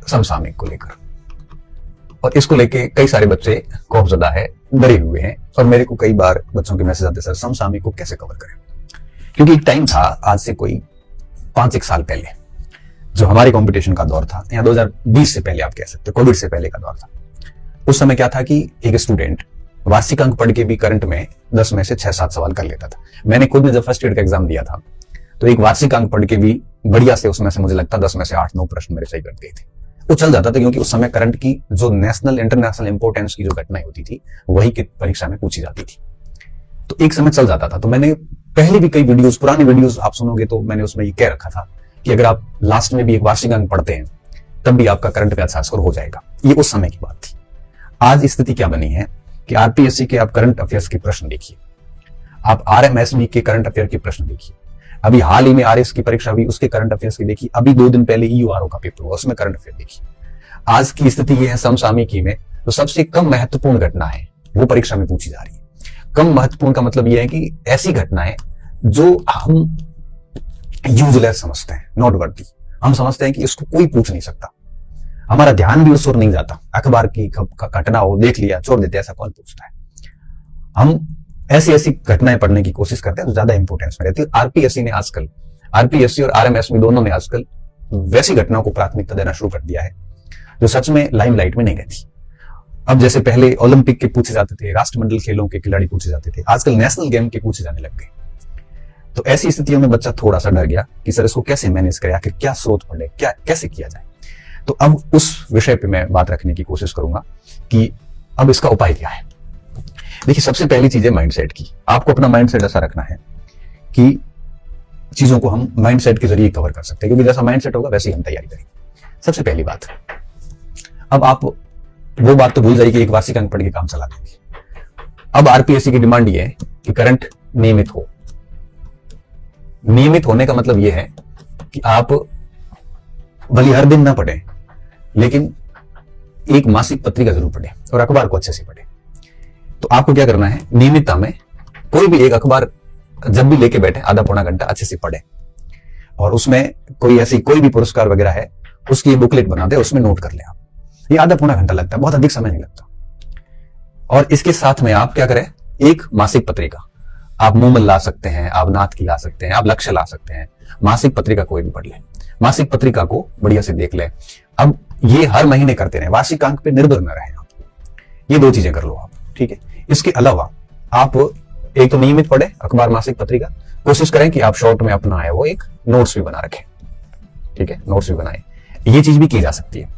समसामयिक को लेकर, और इसको लेके कई सारे बच्चे खौफजदा है, डरे हुए हैं। और मेरे को कई बार बच्चों के मैसेज आते, सर समसामयिक को कैसे कवर करें? क्योंकि एक टाइम था आज से कोई 5-1 साल पहले, जो हमारे कंपटीशन का दौर था, या 2020 से पहले आप कह सकते, कोविड से पहले का दौर था। उस समय क्या था कि एक स्टूडेंट वार्षिक अंक पढ़ के भी करंट में 10 में से 6-7 सवाल कर लेता था। मैंने खुद ने जब फर्स्ट ईयर का एग्जाम दिया था तो एक वार्षिक अंक पढ़ के भी बढ़िया से उसमें से मुझे लगता 10 में से 8-9 प्रश्न मेरे सही कर दिए थे। वो चल जाता था, क्योंकि उस समय करंट की जो नेशनल इंटरनेशनल इंपोर्टेंस की जो घटनाएं होती थी वही की परीक्षा में पूछी जाती थी, तो एक समय चल जाता था। तो मैंने पहले भी कई वीडियोस, पुरानी वीडियोस आप सुनोगे तो मैंने उसमें ये कह रखा था कि अगर आप लास्ट में भी एक वार्षिक अंक पढ़ते हैं तब भी आपका करंट में अच्छा स्कोर हो जाएगा। ये उस समय की बात थी। आज स्थिति क्या बनी है कि आरपीएससी के आप करंट अफेयर्स के प्रश्न देखिए, आप आरएमएसबी के करंट अफेयर के प्रश्न देखिए, अभी हाल ही में आरएस की परीक्षा हुई उसके करंट अफेयर्स की देखिए, अभी 2 दिन पहले ईयूआरओ का पेपर हुआ उसमें करंट अफेयर देखिए। आज की स्थिति यह है समसामयिकी में तो सबसे कम महत्वपूर्ण घटना है वो परीक्षा में पूछी जा रही है। कम महत्वपूर्ण का मतलब यह है कि ऐसी घटनाएं जो हम यूजलेस समझते हैं, नॉट वर्दी, हम समझते हैं कि इसको कोई पूछ नहीं सकता, हमारा ध्यान भी उस ओर नहीं जाता। अखबार की घटना हो, देख लिया, छोड़ देते, ऐसा कौन पूछता है? हम ऐसी घटनाएं पढ़ने की कोशिश करते हैं तो ज्यादा इंपोर्टेंस में रहती है। आरपीएससी ने आजकल, आरपीएससी और आरएमएसबी दोनों ने आजकल वैसी घटनाओं को प्राथमिकता देना शुरू कर दिया है जो सच में लाइमलाइट में नहीं रहती। अब जैसे पहले ओलंपिक के पूछे जाते थे, राष्ट्रमंडल खेलों के खिलाड़ी पूछे जाते थे, आजकल नेशनल गेम के पूछे जाने लग गए। तो ऐसी स्थितियों में बच्चा थोड़ा सा डर गया कि सर इसको कैसे मैनेज करें, आखिर क्या स्रोत पढ़े, क्या कैसे किया जाए। तो अब उस विषय पे मैं बात रखने की कोशिश करूंगा कि अब इसका उपाय क्या है। देखिए, सबसे पहली चीज है माइंडसेट की। आपको अपना माइंडसेट ऐसा रखना है कि चीजों को हम माइंडसेट के जरिए कवर कर सकते हैं, क्योंकि जैसा माइंडसेट होगा वैसे ही हम तैयारी करेंगे। सबसे पहली बात, अब आप वो बात तो भूल जाइए कि एक वार्षिक अंक पढ़ के काम चला देंगे। अब आरपीएससी की डिमांड ये है कि करंट नियमित हो। नियमित होने का मतलब यह है कि आप भले हर दिन ना पढ़ें, लेकिन एक मासिक पत्रिका जरूर पढ़ें और अखबार को अच्छे से पढ़ें। तो आपको क्या करना है, नियमितता में कोई भी एक अखबार जब भी लेके बैठे आधा पौना घंटा अच्छे से पढ़ें, और उसमें कोई ऐसी कोई भी पुरस्कार वगैरह है उसकी बुकलेट बना दे, उसमें नोट कर ले आप। ये आधा पौना घंटा लगता है, बहुत अधिक समय नहीं लगता। और इसके साथ में आप क्या करें, एक मासिक पत्रिका, आप मूमल ला सकते हैं, आप नाथ की ला सकते हैं, आप लक्ष्य ला सकते हैं, मासिक पत्रिका कोई भी पढ़ ले, मासिक पत्रिका को बढ़िया से देख ले। अब ये हर महीने करते रहे, वार्षिक अंक पे निर्भर न रहे आप। ये 2 चीजें कर लो आप, ठीक है। इसके अलावा आप एक तो नियमित पढ़े अखबार, मासिक पत्रिका, कोशिश करें कि आप शॉर्ट में अपना है वो एक नोट्स भी बना रखें, ठीक है, नोट्स भी बनाए। ये चीज भी की जा सकती है।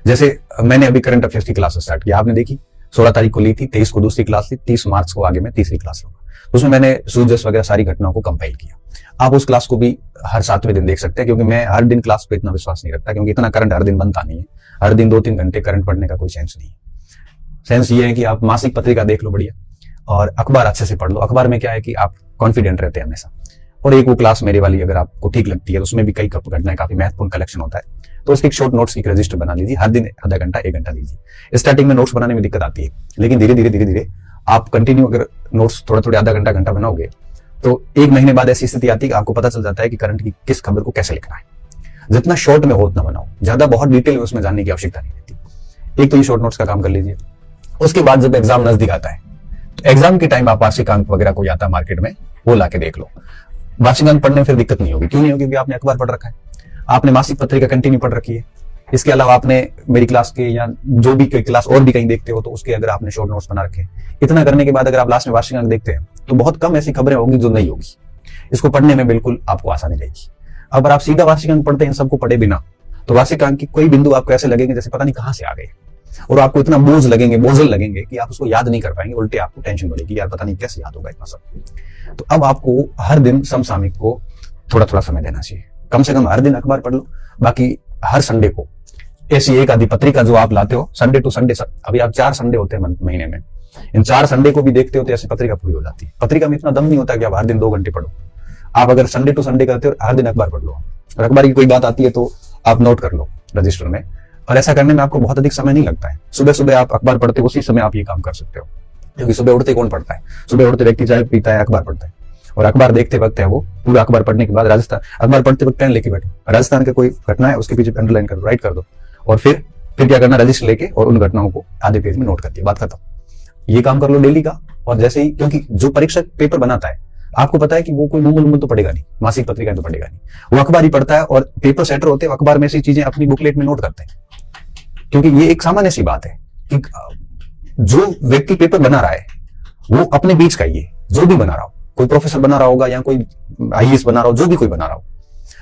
जैसे मैंने अभी करंट अफेयर्स की क्लास स्टार्ट की, आपने देखी 16 तारीख को ली थी, 23 को दूसरी क्लास ली, 30 मार्च को आगे मैं तीसरी क्लास लूंगा। उसमें मैंने सूजस वगैरह सारी घटनाओं को कंपाइल किया। आप उस क्लास को भी हर 7वें दिन देख सकते हैं, क्योंकि मैं हर दिन क्लास पे इतना विश्वास नहीं रखता, क्योंकि इतना करंट हर दिन बनता नहीं है। हर दिन 2-3 घंटे करंट पढ़ने का कोई सेंस नहीं है। सेंस ये है कि आप मासिक पत्रिका देख लो बढ़िया, और अखबार अच्छे से पढ़ लो। अखबार में क्या है कि आप कॉन्फिडेंट रहते हैं हमेशा। और एक वो क्लास मेरे वाली अगर आपको ठीक लगती है, उसमें भी कई घटनाएं, काफी महत्वपूर्ण कलेक्शन होता है, तो उसकी एक शॉर्ट नोट्स की रजिस्टर बना लीजिए। हर दिन आधा घंटा 1 घंटा दीजिए। स्टार्टिंग में नोट्स बनाने में दिक्कत आती है, लेकिन धीरे धीरे आप कंटिन्यू अगर नोट्स थोड़ा आधा घंटा बनाओगे तो 1 महीने बाद ऐसी स्थिति आती है कि आपको पता चल जाता है कि करंट की किस खबर को कैसे लिखना है। जितना शॉर्ट में हो उतना बनाओ, ज्यादा बहुत डिटेल में उसमें जानने की आवश्यकता नहीं रहती। एक तो ये शॉर्ट नोट्स का काम कर लीजिए। उसके बाद जब एग्जाम नजदीक आता है तो एग्जाम के टाइम आप वार्षिक अंक वगैरह कोई आता है मार्केट में, वो लाके देख लो। वार्षिक अंक पढ़ने में फिर दिक्कत नहीं होगी। क्यों नहीं होगी? क्योंकि आपने अखबार पढ़ रखा है, आपने मासिक पत्रिका कंटिन्यू पढ़ रखी है। इसके अलावा आपने मेरी क्लास के या जो भी कोई क्लास और भी कहीं देखते हो तो उसके अगर आपने शॉर्ट नोट्स बना रखे, इतना करने के बाद अगर आप लास्ट में वार्षिक अंक देखते हैं तो बहुत कम ऐसी खबरें होंगी जो नहीं होगी। इसको पढ़ने में बिल्कुल आपको आसानी रहेगी। अगर आप सीधा वार्षिक अंक पढ़ते हैं सबको पढ़े बिना, तो वार्षिक अंक की कोई बिंदु आपको ऐसे लगेंगे जैसे पता नहीं कहां से आ गए, और आपको इतना बोझ लगेंगे कि आप उसको याद नहीं कर पाएंगे। उल्टे आपको टेंशन बढ़ेगी, यार पता नहीं कैसे याद होगा इतना सब। तो अब आपको हर दिन समसामयिक को थोड़ा समय देना चाहिए। कम से कम हर दिन अखबार पढ़ लो। बाकी हर संडे को ऐसी एक आधी पत्रिका जो आप लाते हो, संडे टू संडे, अभी आप 4 संडे होते हैं महीने में, इन 4 संडे को भी देखते हो तो ऐसी पत्रिका पूरी हो जाती है। पत्रिका में इतना दम नहीं होता कि आप हर दिन 2 घंटे पढ़ो। आप अगर संडे टू संडे करते हो, हर दिन अखबार पढ़ लो, और अखबार की कोई बात आती है तो आप नोट कर लो रजिस्टर में। और ऐसा करने में आपको बहुत अधिक समय नहीं लगता है। सुबह आप अखबार पढ़ते हो, उसी समय आप ये काम कर सकते हो, क्योंकि सुबह उठते कौन पढ़ता है? सुबह उठते व्यक्ति चाय पीता है, अखबार पढ़ता है, और अखबार देखते वक्त है वो पूरा अखबार पढ़ने के बाद राजस्थान, अखबार पढ़ते वक्त पेन लेके बैठो, राजस्थान का कोई घटना है उसके पीछे अंडरलाइन कर दो, राइट कर दो, और फिर क्या करना, रजिस्टर लेके और उन घटनाओं को आधे पेज में नोट कर दिया, बात खत्म। ये काम कर लो डेली का। और जैसे ही, क्योंकि जो परीक्षक पेपर बनाता है आपको पता है कि वो कोई मूल तो पढ़ेगा नहीं, मासिक पत्रिका तो पढ़ेगा नहीं, वो अखबार ही पढ़ता है। और पेपर सेटर होते हैं, अखबार में से चीजें अपनी बुकलेट में नोट करते हैं। क्योंकि ये एक सामान्य सी बात है कि जो व्यक्ति पेपर बना रहा है वो अपने बीच का ही है, जो भी बना रहा हो, कोई प्रोफेसर बना रहा होगा या कोई आईएएस बना रहा हो, जो भी कोई बना रहा हो,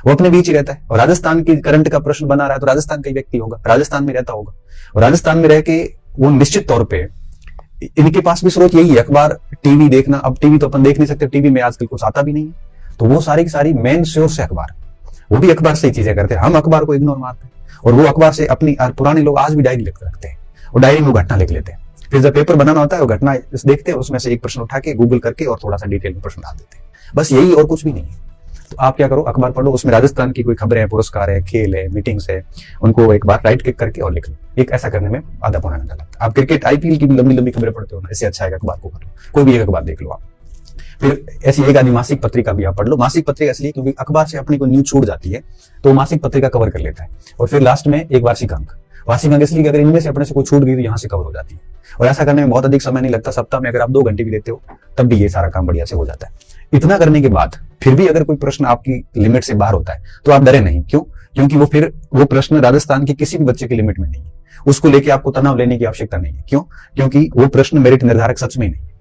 वो अपने बीच ही रहता है। और राजस्थान की करंट का प्रश्न बना रहा है तो राजस्थान का ही व्यक्ति होगा, राजस्थान में रहता होगा। और राजस्थान में रह के वो निश्चित तौर पे इनके पास भी स्रोत यही है, अखबार, टीवी देखना। अब टीवी तो अपन देख नहीं सकते, टीवी में आजकल कुछ आता भी नहीं है, तो वो सारी की सारी मेन सोर्स है अखबार, वो भी अखबार से ही चीजें करते हैं। हम अखबार को इग्नोर मारते हैं और वो अखबार से अपनी, पुराने लोग आज भी डायरी लिख रखते हैं और डायरी में घटना लिख लेते हैं। फिर जब पेपर बनाना होता है वो घटना देखते हैं, उसमें से एक प्रश्न उठा के गूगल करके और थोड़ा सा डिटेल में प्रश्न डाल देते हैं, बस यही, और कुछ भी नहीं है। तो आप क्या करो, अखबार पढ़ो, उसमें राजस्थान की कोई खबरें हैं, पुरस्कार है, खेल है, मीटिंग्स है, उनको एक बार राइट क्लिक करके और लिख लो। एक ऐसा करने में आधा पौना घंटा लगता है। आप क्रिकेट, आईपीएल की भी लंबी लंबी खबरें पढ़ते हो ना, इससे अच्छा है अखबार को पढ़ो, कोई भी एक अखबार देख लो आप। फिर ऐसी एक आधी मासिक पत्रिका भी आप पढ़ लो। मासिक पत्रिका इसलिए क्योंकि अखबार से अपनी कोई न्यूज छूट जाती है तो मासिक पत्रिका कवर कर लेता है। और फिर लास्ट में एक वार्षिक अंक, वार्षिक अंक इसलिए अगर इनमें से अपने से कोई छूट गई तो यहाँ से कवर हो जाती है। और ऐसा करने में बहुत अधिक समय नहीं लगता, सप्ताह में अगर आप 2 घंटे भी देते हो तब भी ये सारा काम बढ़िया से हो जाता है। इतना करने के बाद फिर भी अगर कोई प्रश्न आपकी लिमिट से बाहर होता है तो आप डरे नहीं। क्यों? क्योंकि वो प्रश्न राजस्थान के किसी भी बच्चे की लिमिट में नहीं है, उसको लेके आपको तनाव लेने की आवश्यकता नहीं है। क्यों? क्योंकि वो प्रश्न मेरिट निर्धारक सच में नहीं है,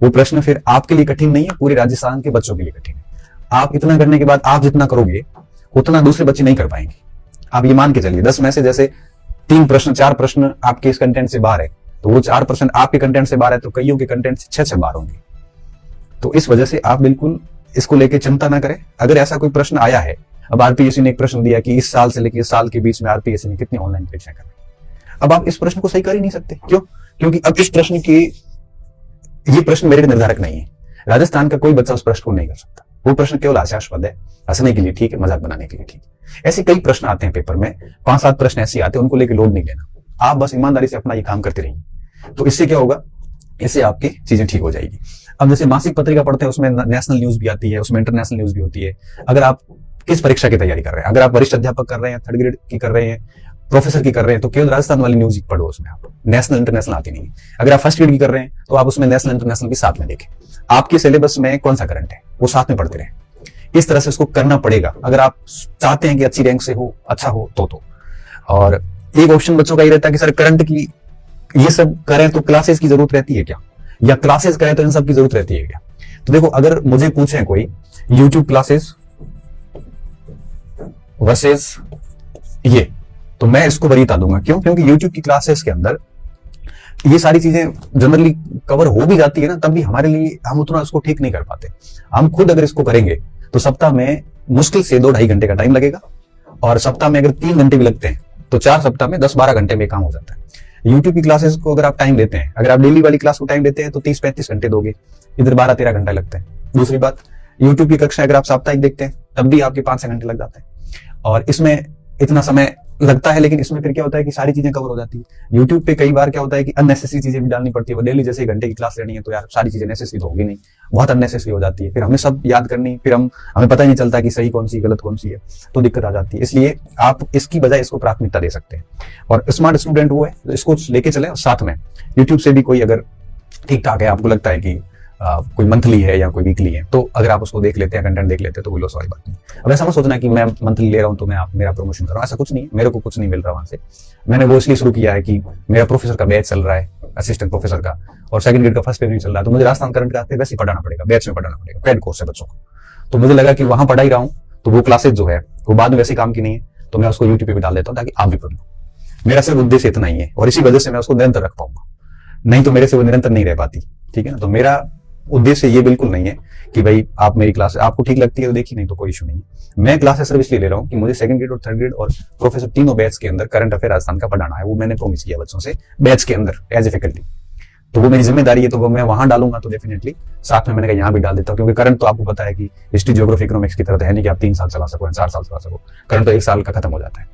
वो प्रश्न फिर आपके लिए कठिन नहीं है, पूरे राजस्थान के बच्चों के लिए कठिन है। आप इतना करने के बाद आप जितना करोगे उतना दूसरे बच्चे नहीं कर पाएंगे। आप ये मान के चलिए 10 में से जैसे 3 प्रश्न 4 प्रश्न आपके इस कंटेंट से बाहर है, तो वो 4% आपके कंटेंट से बाहर है, तो कईयों के कंटेंट से 6 बाहर होंगे। तो इस वजह से आप बिल्कुल इसको लेके चिंता ना करें। अगर ऐसा कोई प्रश्न आया है, अब आरपीएससी ने एक प्रश्न दिया कि इस साल से लेकर इस साल के बीच में आरपीएससी ने कितनी ऑनलाइन परीक्षाएं करनी, अब आप इस प्रश्न को सही कर ही नहीं सकते। क्यों? क्योंकि अब इस प्रश्न की, ये प्रश्न मेरिट निर्धारक नहीं है। राजस्थान का कोई बच्चा उस प्रश्न को नहीं कर सकता। वो प्रश्न केवल हास्यास्पद है, हंसने के लिए ठीक है, मजाक बनाने के लिए ठीक है। ऐसे कई प्रश्न आते हैं पेपर में, 5-7 प्रश्न ऐसे आते हैं, उनको लेकर लोड नहीं लेना। आप बस ईमानदारी से अपना ये काम करते रहिए। तो इससे क्या होगा, इससे आपकी चीजें ठीक हो जाएगी। अब जैसे मासिक पत्रिका पढ़ते हैं, उसमें नेशनल न्यूज भी आती है, उसमें इंटरनेशनल न्यूज भी होती है। अगर आप किस परीक्षा की तैयारी कर रहे हैं, अगर आप वरिष्ठ अध्यापक कर रहे हैं, 3rd ग्रेड की कर रहे हैं, प्रोफेसर की कर रहे हैं, तो केवल राजस्थान वाली न्यूज पढ़ो, उसमें आप नेशनल इंटरनेशनल आती नहीं है। अगर आप 1st ग्रेड की कर रहे हैं तो आप उसमें नेशनल इंटरनेशनल भी साथ में देखें, आपके सिलेबस में कौन सा करंट है वो साथ में पढ़ते रहे। इस तरह से उसको करना पड़ेगा अगर आप चाहते हैं कि अच्छी रैंक से हो, अच्छा हो तो। और एक ऑप्शन बच्चों का ये रहता है कि सर करंट की ये सब करें तो क्लासेस की जरूरत रहती है क्या, या क्लासेस करें तो इन सब की जरूरत रहती है क्या? तो देखो, अगर मुझे पूछे कोई YouTube क्लासेस वर्सेस ये, तो मैं इसको वरीयता दूंगा। क्यों? क्योंकि YouTube की क्लासेस के अंदर ये सारी चीजें जनरली कवर हो भी जाती है ना, तब भी हमारे लिए हम उतना इसको ठीक नहीं कर पाते। हम खुद अगर इसको करेंगे तो सप्ताह में मुश्किल से 2-2.5 घंटे का टाइम लगेगा, और सप्ताह में अगर 3 घंटे भी लगते हैं तो 4 सप्ताह में 10-12 घंटे में काम हो जाता है। YouTube की क्लासेस को अगर आप टाइम देते हैं, अगर आप डेली वाली क्लास को टाइम देते हैं तो 30-35 घंटे दोगे, इधर 12-13 घंटे लगते हैं। दूसरी बात, YouTube की कक्षा अगर आप साप्ताहिक देखते हैं तब भी आपके 5-6 घंटे लग जाते हैं, और इसमें इतना समय लगता है, लेकिन इसमें फिर क्या होता है कि सारी चीजें कवर हो जाती है। YouTube पे कई बार क्या होता है कि अननेसेसरी चीजें भी डालनी पड़ती है। वो डेली जैसे 1 घंटे की क्लास लेनी है तो यार सारी चीजें नेसेसरी तो होगी नहीं, बहुत अननेसेसरी हो जाती है, फिर हमें सब याद करनी, फिर हमें पता ही नहीं चलता कि सही कौन सी गलत कौन सी है, तो दिक्कत आ जाती है। इसलिए आप इसकी बजाय इसको प्राथमिकता दे सकते हैं। और स्मार्ट स्टूडेंट वो है इसको लेके चले, और साथ में YouTube से भी कोई अगर ठीक ठाक है, आपको लगता है कि कोई मंथली है या कोई वीकली है, तो अगर आप उसको देख लेते हैं, कंटेंट देख लेते हैं, तो बोलो सवाल बात नहीं। अब ऐसा मत सोचना कि मैं मंथली ले रहा हूं तो मैं मेरा प्रमोशन कर रहा हूं, ऐसा कुछ नहीं है। मेरे को कुछ नहीं मिल रहा वहां से। मैंने वो इसलिए शुरू किया है कि मेरा प्रोफेसर का बैच चल रहा है, असिस्टेंट प्रोफेसर का, और 2nd ग्रेड का फर्स्ट पेपर भी चल रहा है, तो मुझे राजस्थान करंट का वैसे ही पढ़ाना पड़ेगा, बैच में पढ़ाना पड़ेगा, पेड कोर्स है बच्चों को। तो मुझे लगा कि वहां पढ़ा ही रहा हूं तो वो क्लासेस जो है वो बाद में वैसे काम की नहीं है, तो मैं उसको YouTube पे भी डाल देता हूँ ताकि आप भी पढ़ लो। मेरा सिर्फ उद्देश्य इतना ही है, और इसी वजह से मैं उसको निरंतर रख पाऊंगा, नहीं तो मेरे से वो निरंतर नहीं रह पाती। ठीक है ना? तो मेरा उद्देश्य ये बिल्कुल नहीं है कि भाई आप मेरी क्लास आपको ठीक लगती है तो देखिए, नहीं तो कोई इशू नहीं है। मैं क्लासेस सिर्फ इसलिए ले रहा हूँ कि मुझे 2nd ग्रेड और 3rd ग्रेड और प्रोफेसर तीनों बैच के अंदर करंट अफेयर राजस्थान का पढ़ाना है। वो मैंने प्रॉमिस किया बच्चों से बैच के अंदर एज ए फैकल्टी, तो वो मेरी जिम्मेदारी है, तो वो मैं वहां डालूंगा। तो डेफिनेटली साथ में मैंने कहा यहाँ भी डाल देता हूँ, क्योंकि करंट तो आपको पता है कि हिस्ट्री, ज्योग्राफी, इकोनॉमिक्स की तरह तो है नहीं कि आप 3 साल चला सको, 4 साल चला सको। करंट तो 1 साल का खत्म हो जाता है।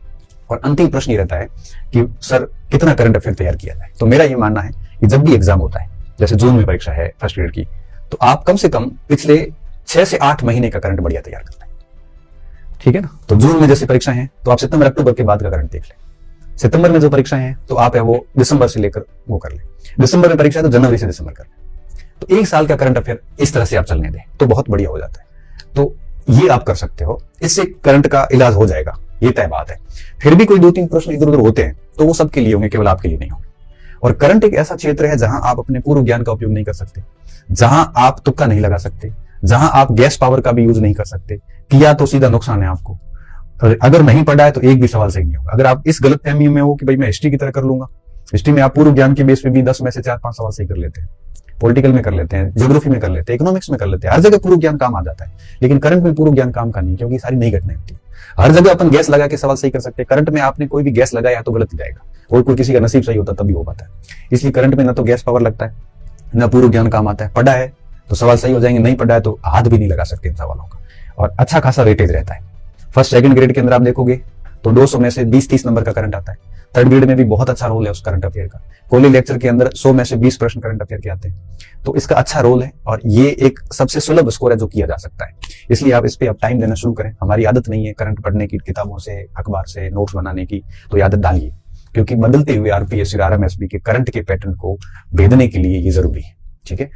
और अंतिम प्रश्न ये रहता है कि सर कितना करंट अफेयर तैयार किया जाए। तो मेरा ये मानना है कि जब भी एग्जाम होता है, जैसे जून में परीक्षा है 1st ग्रेड की, तो आप कम से कम पिछले 6 से 8 महीने का करंट बढ़िया तैयार करते हैं। ठीक है ना? तो जून में जैसे परीक्षा है तो आप सितंबर अक्टूबर के बाद का करंट देख लें, सितंबर में जो परीक्षाएं हैं तो आप है वो दिसंबर से लेकर वो कर ले, दिसंबर में परीक्षा है तो जनवरी से दिसंबर कर ले। तो एक साल का करंट अफेयर इस तरह से आप चलने दें तो बहुत बढ़िया हो जाता है। तो ये आप कर सकते हो, इससे करंट का इलाज हो जाएगा, ये तय बात है। फिर भी कोई 2-3 प्रश्न इधर उधर होते हैं तो वो सबके लिए होंगे, केवल आपके लिए नहीं होंगे। और करंट एक ऐसा क्षेत्र है जहां आप अपने पूर्व ज्ञान का उपयोग नहीं कर सकते, जहां आप तुक्का नहीं लगा सकते, जहां आप गैस पावर का भी यूज नहीं कर सकते, किया तो सीधा नुकसान है आपको। और अगर नहीं पढ़ा है तो एक भी सवाल सही नहीं होगा। अगर आप इस गलतफहमी में हो कि भाई मैं हिस्ट्री की तरह कर लूंगा, हिस्ट्री में आप पूर्व ज्ञान के बेस पे भी 10 में से 4-5 सवाल सही कर लेते हैं, पॉलिटिकल में कर लेते हैं, ज्योग्राफी में कर लेते हैं, इकोनॉमिक्स में कर लेते हैं, हर जगह पूर्व ज्ञान काम आ जाता है। लेकिन करंट में पूर्व ज्ञान काम का नहीं, क्योंकि सारी नई घटनाएं होती है। हर जगह अपन गैस लगा के सवाल सही कर सकते हैं, करंट में आपने कोई भी गैस लगाया तो गलत ही जाएगा, और कोई किसी का नसीब सही होता तभी हो पाता है। इसलिए करंट में ना तो गैस पावर लगता है, ना पूर्व ज्ञान काम आता है। पढ़ा है तो सवाल सही हो जाएंगे, नहीं पढ़ा है तो हाथ भी नहीं लगा सकते इन सवालों का। और अच्छा खासा वेटेज रहता है। फर्स्ट सेकंड ग्रेड के अंदर आप देखोगे तो 200 में से 20-30 नंबर का करंट आता है। थर्ड ग्रेड में भी बहुत अच्छा रोल है उस करंट अफेयर का। कोली लेक्चर के अंदर 100 में से 20 प्रश्न करंट अफेयर के आते हैं, तो इसका अच्छा रोल है और ये एक सबसे सुलभ स्कोर है जो किया जा सकता है। इसलिए आप इस पे अब टाइम देना शुरू करें। हमारी आदत नहीं है करंट पढ़ने की, किताबों से, अखबार से नोट्स बनाने की, तो ये आदत डालिए, क्योंकि बदलते हुए आरपीएससी और आरएमएसबी के करंट के पैटर्न को भेदने के लिए ये जरूरी है। ठीक है।